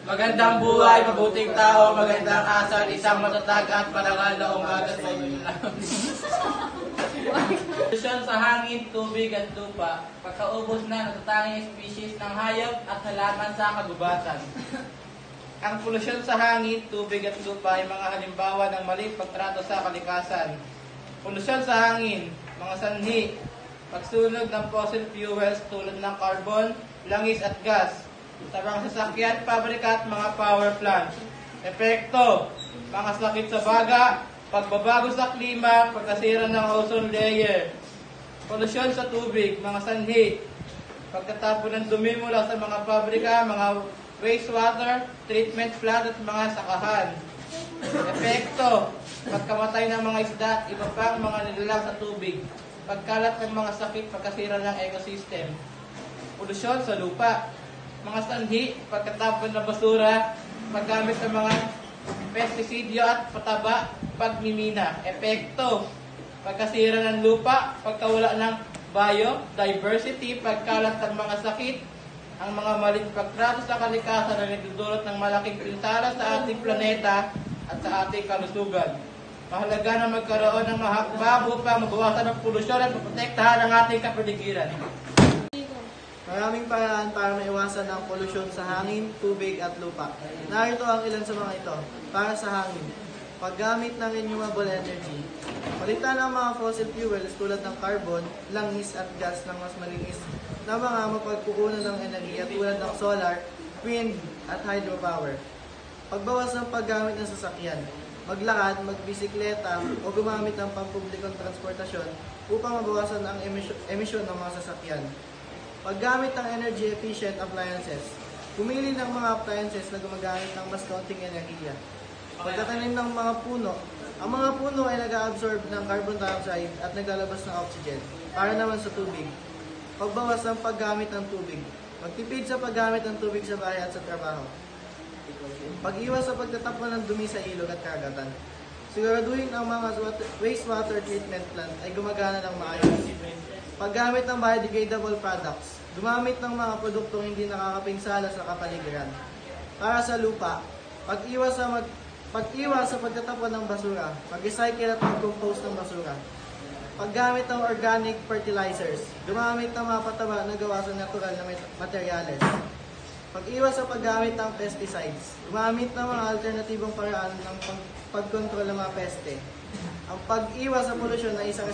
Magandang buhay, mabuting tao, magandang asal, isang matatag at parangal na umaga sa inyo. Polusyon sa hangin, tubig at lupa. Pagkaubos na natatanging species ng hayop at halaman sa kagubatan. Ang polusyon sa hangin, tubig at lupa ay mga halimbawa ng maling pagtrato sa kalikasan. Polusyon sa hangin, mga sanhi, pagsunog ng fossil fuels tulad ng carbon, langis at gas, sa mga sasakyan, pabrika at mga power plants. Epekto, mga sakit sa baga, pagbabago sa klima, pagkasira ng ozone layer. Polusyon sa tubig, mga sanhi, pagkatapon ng dumi mula sa mga pabrika, mga wastewater, treatment plant at mga sakahan. Epekto, pagkamatay ng mga isda at iba pang mga nilalang sa tubig, pagkalat ng mga sakit, pagkasira ng ecosystem. Polusyon sa lupa, mga sanhi, pagkatapon ng basura, paggamit ng mga pestisidyo at pataba, pagmimina. Epekto, pagkasira ng lupa, pagkawala ng biodiversity, pagkalat ng mga sakit, ang mga maling pagtrato sa kalikasan na nagdudulot ng malaking pinsala sa ating planeta at sa ating kalusugan. Mahalaga na magkaroon ng mahakbang upang mabawasan ang polusyon at maprotektahan ang ating kapaligiran. Maraming paraan para maiwasan ang polusyon sa hangin, tubig at lupa. Narito ang ilan sa mga ito. Para sa hangin, paggamit ng renewable energy. Palitan ang mga fossil fuels tulad ng carbon, langis at gas ng mas malinis na mga mapagkukunan ng enerhiya tulad ng solar, wind at hydropower. Pagbawas ng paggamit ng sasakyan. Maglakad, magbisikleta o gumamit ng pampublikong transportasyon upang mabawasan ang emisyon ng mga sasakyan. Paggamit ng energy-efficient appliances. Pumili ng mga appliances na gumagamit ng mas kaunting enerhiya. Pagtatanim ng mga puno. Ang mga puno ay nag-absorb ng carbon dioxide at naglalabas ng oxygen para naman sa tubig. Pagbawas ng paggamit ng tubig. Magtipid sa paggamit ng tubig sa bahay at sa trabaho. Pag-iwas sa pagtatapon ng dumi sa ilog at karagatan. Siguraduhin ang mga wastewater treatment plant ay gumagana ng maayos. Paggamit ng biodegradable products. Gumamit ng mga produktong hindi nakakapinsala sa kapaligiran. Para sa lupa, pag-iwas sa pagtatapon ng basura, mag-recycle at mag-compose ng basura. Paggamit ng organic fertilizers. Gumamit ng mga pataba na gawa sa natural na materyales. Pag-iwas sa paggamit ng pesticides. Gumamit ng mga alternatibong paraan ng pagkontrol ng mga peste. Ang pag-iwas sa polusyon ay isang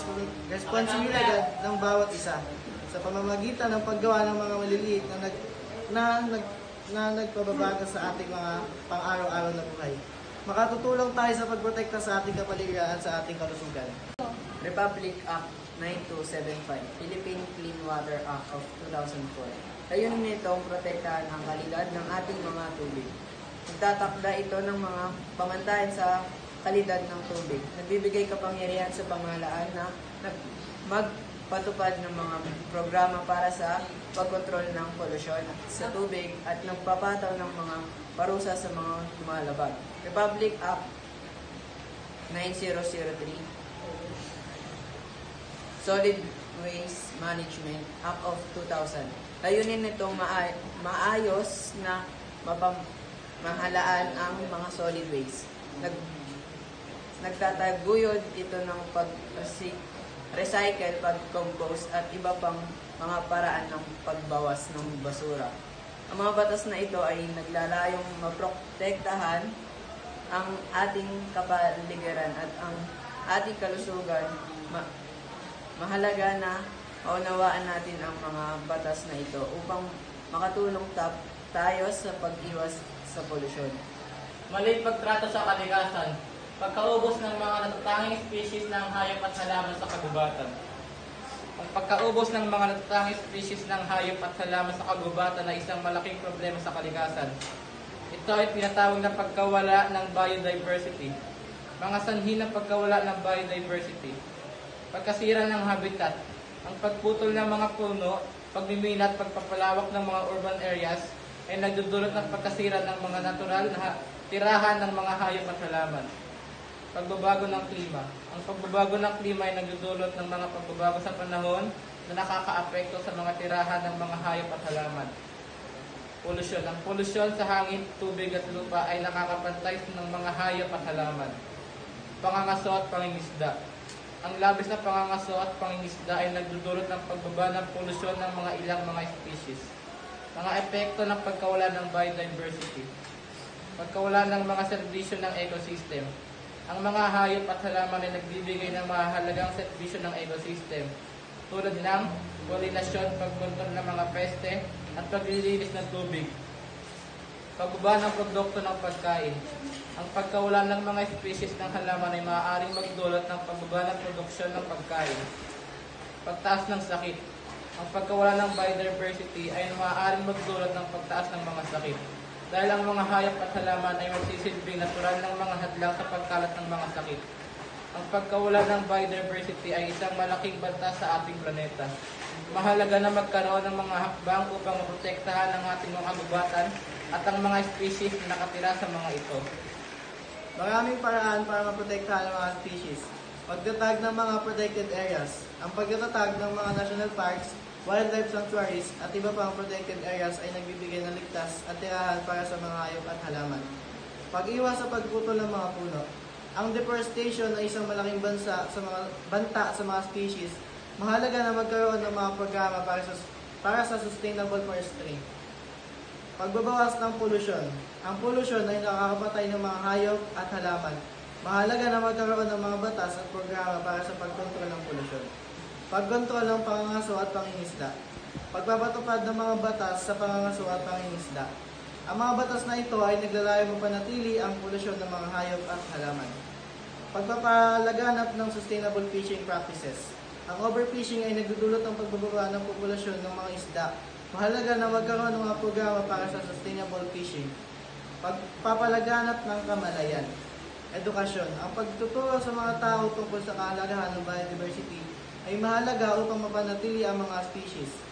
responsibilidad ng bawat isa sa pamamagitan ng paggawa ng mga maliliit na nagpababago sa ating mga pang-araw-araw na buhay. Makatutulong tayo sa pagprotekta sa ating kapaligiran at sa ating kalusugan. Republic Act 9275, Philippine Clean Water Act of 2004. Layunin nitong protektahan ang kalidad ng ating mga tubig. Nagtatakda ito ng mga pamantayan sa kalidad ng tubig. Nagbibigay kapangyarihan sa pamahalaan na magpatupad ng mga programa para sa pagkontrol ng polusyon sa tubig at nagpapataw ng mga parusa sa mga lumalabag. Republic Act 9003, Solid Waste Management Act of 2000. Layunin nitong maayos na mamahalaan ang mga solid waste. Nagtataguyod ito ng pag-recycle, pag-compose at iba pang mga paraan ng pagbawas ng basura. Ang mga batas na ito ay naglalayong maprotektahan ang ating kapaligiran at ang ating kalusugan. Mahalaga na maunawaan natin ang mga batas na ito upang makatulong tayo sa pag-iwas sa polusyon. Maling pagtrato sa kalikasan. Pagkaubos ng mga natatanging species ng hayop at halaman sa kagubatan. Ang pagkaubos ng mga natatanging species ng hayop at halaman sa kagubatan ay isang malaking problema sa kalikasan. Ito ay tinatawag na pagkawala ng biodiversity. Mga sanhi ng pagkawala ng biodiversity. Pagkasira ng habitat. Ang pagputol ng mga puno, pagmimina at pagpapalawak ng mga urban areas ay nagdudulot ng pagkasira ng mga natural na tirahan ng mga hayop at halaman. Pagbabago ng klima. Ang pagbabago ng klima ay nagdudulot ng mga pagbabago sa panahon, na nakakaapekto sa mga tirahan ng mga hayop at halaman. Polusyon. Ang polusyon sa hangin, tubig at lupa ay nakakapantay ng mga hayop at halaman. Pangangaso at pangingisda. Ang labis na pangangaso at pangingisda ay nagdudulot ng pagbaba ng polusyon ng mga ilang mga species. Mga epekto ng pagkawala ng biodiversity. Pagkawala ng mga serbisyo ng ecosystem. Ang mga hayop at halaman ay nagbibigay ng mahalagang serbisyo ng ecosystem tulad ng polinasyon, pagkontrol ng mga peste, at paglilinis ng tubig. Pagbaba ng produkto ng pagkain. Ang pagkawala ng mga species ng halaman ay maaaring magdulot ng pagbaba ng produksyon ng pagkain. Pagtaas ng sakit. Ang pagkawala ng biodiversity ay maaaring magdulot ng pagtaas ng mga sakit. Dahil ang mga hayop at halaman ay magsisilbing natural ng mga hadlang sa pagkalat ng mga sakit. Ang pagkawala ng biodiversity ay isang malaking banta sa ating planeta. Mahalaga na magkaroon ng mga hakbang upang maprotektahan ang ating mga kagubatan at ang mga species na nakatira sa mga ito. Maraming paraan para maprotektahan ang mga species. Pagtatag ng mga protected areas. Ang pagtatatag ng mga national parks, wildlife sanctuaries at iba pang protected areas ay nagbibigay ng ligtas at tirahan para sa mga hayop at halaman. Pag-iwas sa pagputol ng mga puno. Ang deforestation ay isang malaking banta sa mga species. Mahalaga na magkaroon ng mga programa para sa sustainable forestry. Pagbabawas ng polusyon. Ang polusyon ay nakakapatay ng mga hayop at halaman. Mahalaga na magkaroon ng mga batas at programa para sa pagkontrol ng polusyon. Pagkontrol ng pangangaso at pangingisda. Pagpapatupad ng mga batas sa pangangaso at pangingisda. Ang mga batas na ito ay naglalayong mapanatili ang polusyon ng mga hayop at halaman. Pagpapalaganap ng sustainable fishing practices. Ang overfishing ay nagdudulot ng pagbababa ng populasyon ng mga isda. Mahalaga na magkaroon ng mga programa para sa sustainable fishing. Pagpapalaganap ng kamalayan. Edukasyon. Ang pagtuturo sa mga tao tungkol sa kahalagahan ng biodiversity ay mahalaga upang mapanatili ang mga species.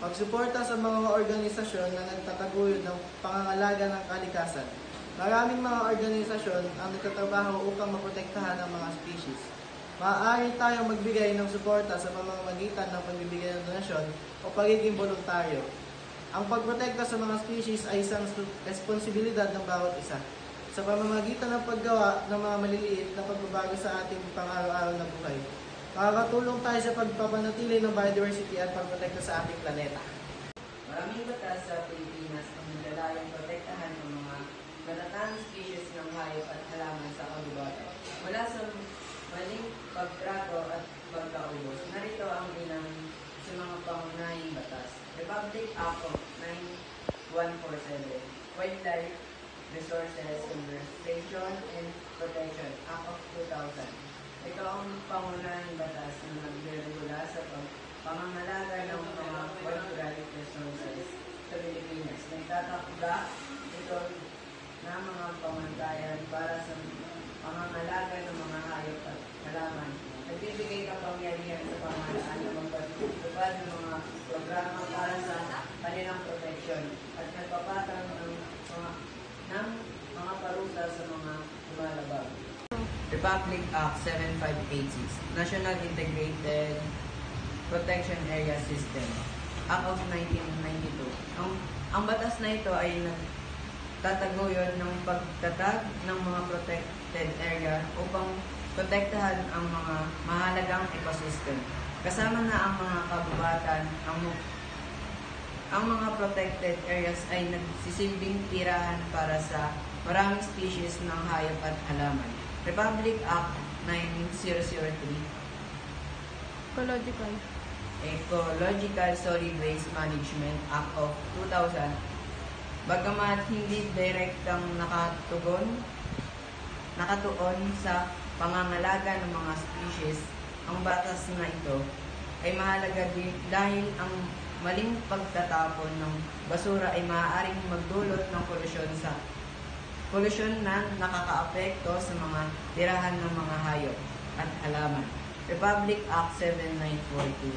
Pagsuporta sa mga organisasyon na nagtataguyod ng pangangalaga ng kalikasan. Maraming mga organisasyon ang nagtatrabaho upang maprotektahan ang mga species. Maaari tayong magbigay ng suporta sa pamamagitan ng pagbibigay ng donasyon o pagiging voluntaryo. Ang pagprotekta sa mga species ay isang responsibilidad ng bawat isa. Sa pamamagitan ng paggawa ng mga maliliit na pagbabago sa ating pang-araw-araw na buhay. Makakatulong tayo sa pagpapanatili ng biodiversity at pagprotekta sa ating planeta. Maraming batas sa Pilipinas ang naglalayong protektahan ng mga matatang species ng hayop at halaman sa kagubatan. Mula sa maling pagtrato at pagkaubos, narito ang ilang sa mga pangunahing batas. Republic Act of 9147, Wildlife Resources Conservation and Protection Act of 2000. Ito ang pangunahing batas na nagre-regula sa pangangalaga ng mga wildlife resources sa Pilipinas. Nagtatakda ito na mga pamantayan para sa pangangalaga ng mga hayop at halaman. Nagbibigay kapangyarihan sa pamahalaan na magpatupad ng mga programa para sa kanilang proteksyon at nagpapatang ng mga parusa sa mga lumalabag. Republic Act 7586, National Integrated Protection Area System, Act of 1992. Ang batas na ito ay nagtataguyod ng pagtatag ng mga protected area upang protektahan ang mga mahalagang ecosystem. Kasama na ang mga kagubatan, ang mga protected areas ay nagsisilbing tirahan para sa maraming species ng hayop at halaman. Republic Act 9003, Ecological Solid Waste Management Act of 2000, bagamat hindi direktang nakatuon sa pangangalaga ng mga species, ang batas na ito ay mahalaga din dahil ang maling pagtatapon ng basura ay maaaring magdulot ng polusyon na nakakaapekto sa mga tirahan ng mga hayop at halaman. Republic Act 7942.